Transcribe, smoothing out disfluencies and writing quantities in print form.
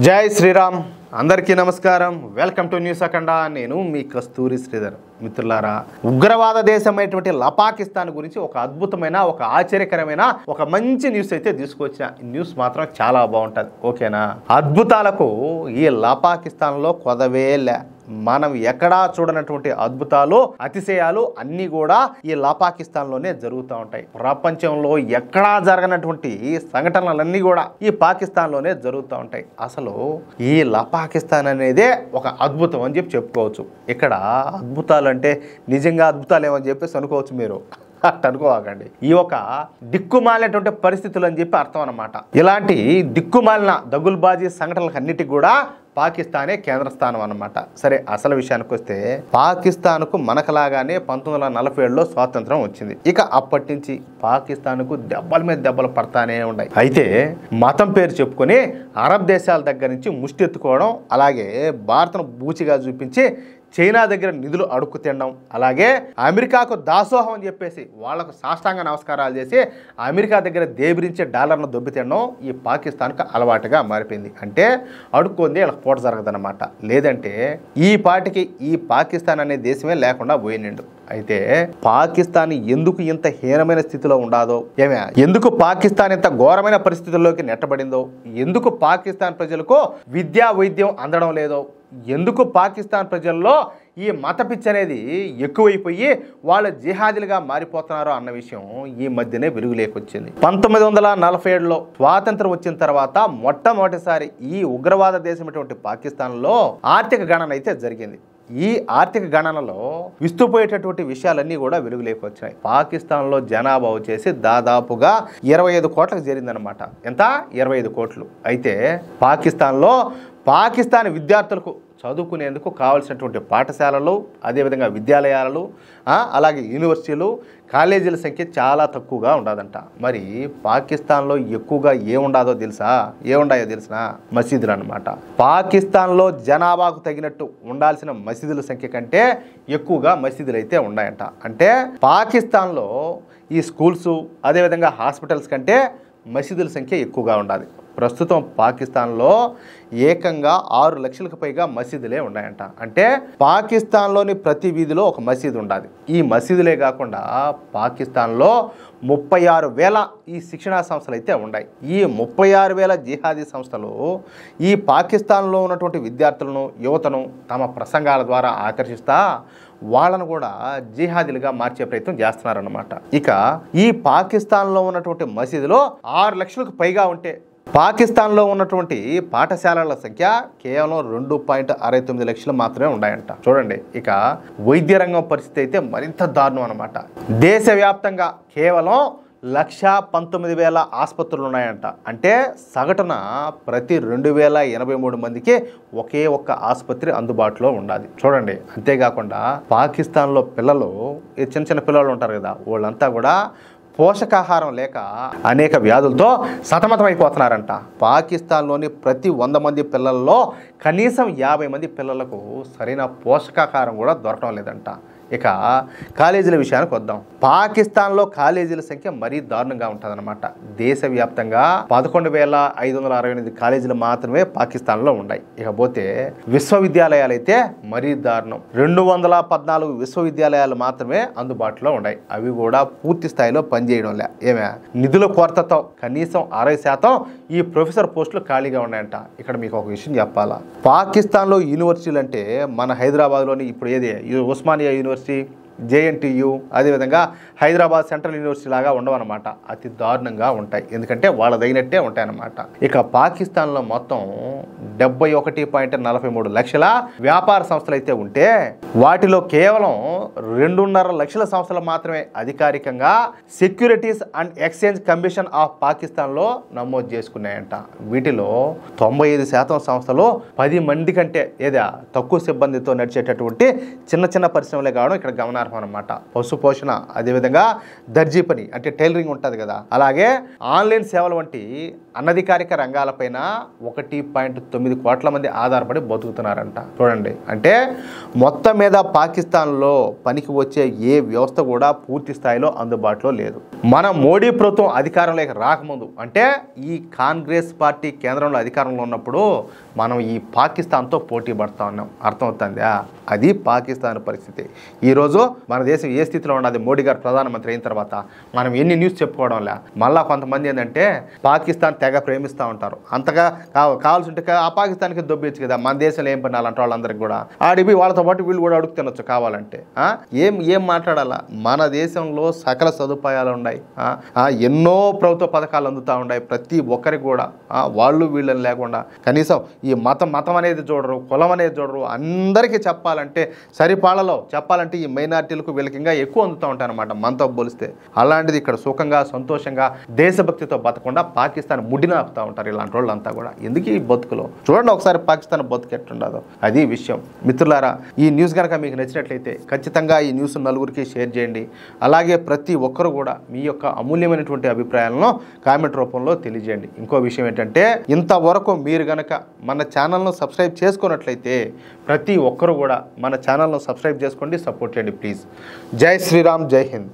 జై శ్రీరామ్ అందరికీ నమస్కారం. వెల్కమ్ టు న్యూస్ అఖండ. నేను మీ కస్తూరి శ్రీధర్. మిత్రులారా, ఉగ్రవాద దేశమైనటువంటి పాకిస్తాన్ గురించి ఒక అద్భుతమైన, ఒక ఆశ్చర్యకరమైన, ఒక మంచి న్యూస్ అయితే తీసుకొచ్చిన. ఈ న్యూస్ మాత్రం చాలా బాగుంటుంది. ఓకేనా? అద్భుతాలకు ఈ పాకిస్తాన్లో కొదవే లే. మనం ఎక్కడా చూడనటువంటి అద్భుతాలు, అతిశయాలు అన్నీ కూడా ఈ పాకిస్తాన్లోనే జరుగుతూ ఉంటాయి. ప్రపంచంలో ఎక్కడా జరగనటువంటి సంఘటనలన్నీ కూడా ఈ పాకిస్తాన్లోనే జరుగుతూ ఉంటాయి. అసలు ఈ పాకిస్తాన్ అనేదే ఒక అద్భుతం అని చెప్పుకోవచ్చు. ఇక్కడ అద్భుతాలు అంటే నిజంగా అద్భుతాలు ఏమని చెప్పేసి అనుకోవచ్చు మీరు. అనుకోవాకండి. ఈ ఒక దిక్కుమాలినటువంటి పరిస్థితులు అని చెప్పి అర్థం అన్నమాట. ఇలాంటి దిక్కుమాలిన దగుల్బాజీ సంఘటనలకు అన్నిటికీ కూడా పాకిస్తానే కేంద్ర స్థానం అన్నమాట. సరే, అసలు విషయానికి వస్తే పాకిస్తాన్కు మనకలాగానే 1947లో స్వాతంత్రం వచ్చింది. ఇక అప్పటి నుంచి పాకిస్తాన్కు దెబ్బల మీద దెబ్బలు పడతానే ఉన్నాయి. అయితే మతం పేరు చెప్పుకొని అరబ్ దేశాల దగ్గర నుంచి ముష్టి ఎత్తుకోవడం, అలాగే భారత్ను బూచిగా చూపించి చైనా దగ్గర నిధులు అడుక్కు తినడం, అలాగే అమెరికాకు దాసోహం అని చెప్పేసి వాళ్లకు సాష్టాంగ నమస్కారాలు చేసి అమెరికా దగ్గర దేబిరించే డాలర్ను దొబ్బి తినడం ఈ పాకిస్తాన్కు అలవాటుగా మారిపోయింది. అంటే అడుక్కుంది వీళ్ళకి పూట జరగదన్నమాట. లేదంటే ఈ పాటికి ఈ పాకిస్తాన్ అనే దేశమే లేకుండా పోయినిండు. అయితే పాకిస్తాన్ ఎందుకు ఇంత హీనమైన స్థితిలో ఉండాదో, ఎందుకు పాకిస్తాన్ ఇంత ఘోరమైన పరిస్థితుల్లోకి నెట్టబడిందో, ఎందుకు పాకిస్తాన్ ప్రజలకు విద్యా వైద్యం అందడం లేదో, ఎందుకు పాకిస్తాన్ ప్రజల్లో ఈ మత పిచ్చి అనేది ఎక్కువైపోయి వాళ్ళు జిహాదీలుగా మారిపోతున్నారో అన్న విషయం ఈ మధ్యనే వెలుగులేకొచ్చింది. 1947లో స్వాతంత్రం వచ్చిన తర్వాత మొట్టమొదటిసారి ఈ ఉగ్రవాద దేశమైనటువంటి పాకిస్తాన్లో ఆర్థిక గణన అయితే జరిగింది. ఈ ఆర్థిక గణనలో విస్తుపోయేటటువంటి విషయాలన్నీ కూడా వెలుగులేకొచ్చాయి. పాకిస్తాన్లో జనాభా వచ్చేసి దాదాపుగా 25 కోట్లకు చేరిందనమాట. ఎంత? 25 కోట్లు. అయితే పాకిస్తాన్ విద్యార్థులకు చదువుకునేందుకు కావాల్సినటువంటి పాఠశాలలు, అదేవిధంగా విద్యాలయాలు, అలాగే యూనివర్సిటీలు, కాలేజీల సంఖ్య చాలా తక్కువగా ఉండదంట. మరి పాకిస్తాన్లో ఎక్కువగా ఏముండాయో తెలిసినా మసీదులు అనమాట. పాకిస్తాన్లో జనాభాకు తగినట్టు ఉండాల్సిన మసీదుల సంఖ్య కంటే ఎక్కువగా మసీదులు అయితే ఉన్నాయంట. అంటే పాకిస్తాన్లో ఈ స్కూల్స్, అదేవిధంగా హాస్పిటల్స్ కంటే మసీదుల సంఖ్య ఎక్కువగా ఉండాలి. ప్రస్తుతం పాకిస్తాన్లో ఏకంగా 6 లక్షలకు పైగా మసీదులే ఉన్నాయంట. అంటే పాకిస్తాన్లోని ప్రతి వీధిలో ఒక మసీదు ఉండాలి. ఈ మసీదులే కాకుండా పాకిస్తాన్లో 36,000 ఈ శిక్షణా సంస్థలు అయితే ఉన్నాయి. ఈ 36,000 జిహాదీ సంస్థలు ఈ పాకిస్తాన్లో ఉన్నటువంటి విద్యార్థులను, యువతను తమ ప్రసంగాల ద్వారా ఆకర్షిస్తా వాళ్ళను కూడా జిహాదీలుగా మార్చే ప్రయత్నం చేస్తున్నారన్నమాట. ఇక ఈ పాకిస్తాన్లో ఉన్నటువంటి మసీదులో 6 లక్షలకు పైగా ఉంటే పాకిస్తాన్లో ఉన్నటువంటి పాఠశాలల సంఖ్య కేవలం 2.69 లక్షలు మాత్రమే ఉన్నాయంట. చూడండి, ఇక వైద్య రంగం పరిస్థితి అయితే మరింత దారుణం అనమాట. దేశవ్యాప్తంగా కేవలం 1,19,000 ఆసుపత్రులు ఉన్నాయంట. అంటే సగటున ప్రతి 2,083 మందికి ఒకే ఒక్క ఆసుపత్రి అందుబాటులో ఉండాలి. చూడండి, అంతేకాకుండా పాకిస్తాన్లో పిల్లలు, చిన్న పిల్లలు ఉంటారు కదా, వాళ్ళంతా కూడా పోషకాహారం లేక అనేక వ్యాధులతో సతమతమైపోతున్నారంట. పాకిస్తాన్లోని ప్రతి 100 మంది పిల్లల్లో కనీసం 50 మంది పిల్లలకు సరైన పోషకాహారం కూడా దొరకడం లేదంట. ఇక కాలేజీల విషయానికి వద్దాం. పాకిస్తాన్లో కాలేజీల సంఖ్య మరీ దారుణంగా ఉంటుందన్నమాట. దేశవ్యాప్తంగా 11,568 కాలేజీలు మాత్రమే పాకిస్తాన్లో ఉన్నాయి. ఇకపోతే విశ్వవిద్యాలయాలు అయితే మరీ దారుణం. 214 విశ్వవిద్యాలయాలు మాత్రమే అందుబాటులో ఉన్నాయి. అవి కూడా పూర్తి స్థాయిలో పనిచేయడం లే. నిధుల కొరతతో కనీసం 60% ఈ ప్రొఫెసర్ పోస్టులు ఖాళీగా ఉన్నాయంట. ఇక్కడ మీకు ఒక విషయం చెప్పాలా, పాకిస్తాన్లో యూనివర్సిటీలు అంటే మన హైదరాబాద్లోని ఇప్పుడు ఏది ఉస్మానియా యూనివర్సిటీ, JNTU, అదేవిధంగా హైదరాబాద్ సెంట్రల్ యూనివర్సిటీ లాగా ఉండవన్నమాట. అతి దారుణంగా ఉంటాయి. ఎందుకంటే వాళ్ళ తగినట్టే ఉంటాయన్నమాట. ఇక పాకిస్తాన్లో మొత్తం 71.43 లక్షల వ్యాపార సంస్థలు అయితే ఉంటే వాటిలో కేవలం 2.5 లక్షల సంస్థలు మాత్రమే అధికారికంగా securities and exchange commission of పాకిస్తాన్లో నమోదు చేసుకున్నాయంట. వీటిలో 95% సంస్థలు 10 మంది కంటే తక్కువ సిబ్బందితో నడిచేటటువంటి చిన్న పరిశ్రమలే కావడం ఇక్కడ గమనార్హం అన్నమాట. పశు పోషణ, అదేవిధంగా దర్జీ పని అంటే టైలరింగ్ ఉంటుంది కదా, అలాగే ఆన్లైన్ సేవలు వంటి అనధికారిక రంగాలపైన 1.9 కోట్ల మంది ఆధారపడి బతుకుతున్నారంట. చూడండి, అంటే మొత్తం మీద పాకిస్తాన్లో పనికి వచ్చే ఏ వ్యవస్థ కూడా పూర్తి స్థాయిలో అందుబాటులో లేదు. మన మోడీ ప్రభుత్వం అధికారంలోకి రాకముందు అంటే ఈ కాంగ్రెస్ పార్టీ కేంద్రంలో అధికారంలో ఉన్నప్పుడు మనం ఈ పాకిస్తాన్తో పోటీ పడతా ఉన్నాం. అర్థమవుతుందా? అది పాకిస్తాన్ పరిస్థితి. ఈరోజు మన దేశం ఏ స్థితిలో ఉన్నది మోడీ గారు ప్రధానమంత్రి అయిన తర్వాత మనం ఎన్ని న్యూస్ చెప్పుకోవడంలే. మళ్ళీ కొంతమంది ఏంటంటే పాకిస్తాన్ తెగ ప్రేమిస్తూ ఉంటారు. అంతగా కావాల్సి ఉంటే ఆ పాకిస్తాన్కి దొబ్బేచ్చు కదా, మన దేశంలో ఏం పని అలాంటి వాళ్ళందరికీ కూడా ఆడిపోయి వాళ్ళతో పాటు వీళ్ళు కూడా అడుగు తినొచ్చు కావాలంటే. ఏం మాట్లాడాలా? మన దేశంలో సకల సదుపాయాలు ఉన్నాయి, ఎన్నో ప్రభుత్వ పథకాలు అందుతూ ఉన్నాయి ప్రతి ఒక్కరికి కూడా. వాళ్ళు వీళ్ళని లేకుండా కనీసం ఈ మతం అనేది చూడరు, కులం అనేది చూడరు. అందరికీ చెప్పాలంటే సరిపాళలో చెప్పాలంటే ఈ మైనార్టీలకు వీళ్ళకి ఇంకా ఎక్కువ అందుతూ ఉంటాయి అన్నమాట మనతో పోలిస్తే. అలాంటిది ఇక్కడ సుఖంగా సంతోషంగా దేశభక్తితో బతకుండా పాకిస్తాన్ ముడిన ఆపుతూ ఉంటారు ఇలాంటి వాళ్ళంతా కూడా. ఎందుకు ఈ బతుకులో చూడండి ఒకసారి పాకిస్తాన్ బతుకు ఎట్లుండదో, అది విషయం. మిత్రులారా, ఈ న్యూస్ కనుక మీకు నచ్చినట్లయితే ఖచ్చితంగా ఈ న్యూస్ నలుగురికి షేర్ చేయండి. అలాగే ప్రతి ఒక్కరు కూడా మీ యొక్క అమూల్యమైనటువంటి అభిప్రాయాలను కామెంట్ రూపంలో తెలియజేయండి. ఇంకో విషయం ఏంటంటే ఇంతవరకు మీరు గనక మన ఛానల్ను సబ్స్క్రైబ్ చేసుకున్నట్లయితే ప్రతి ఒక్కరు కూడా మన ఛానల్ను సబ్స్క్రైబ్ చేసుకోండి, సపోర్ట్ చేయండి ప్లీజ్. జై శ్రీరామ్, జై హింద్.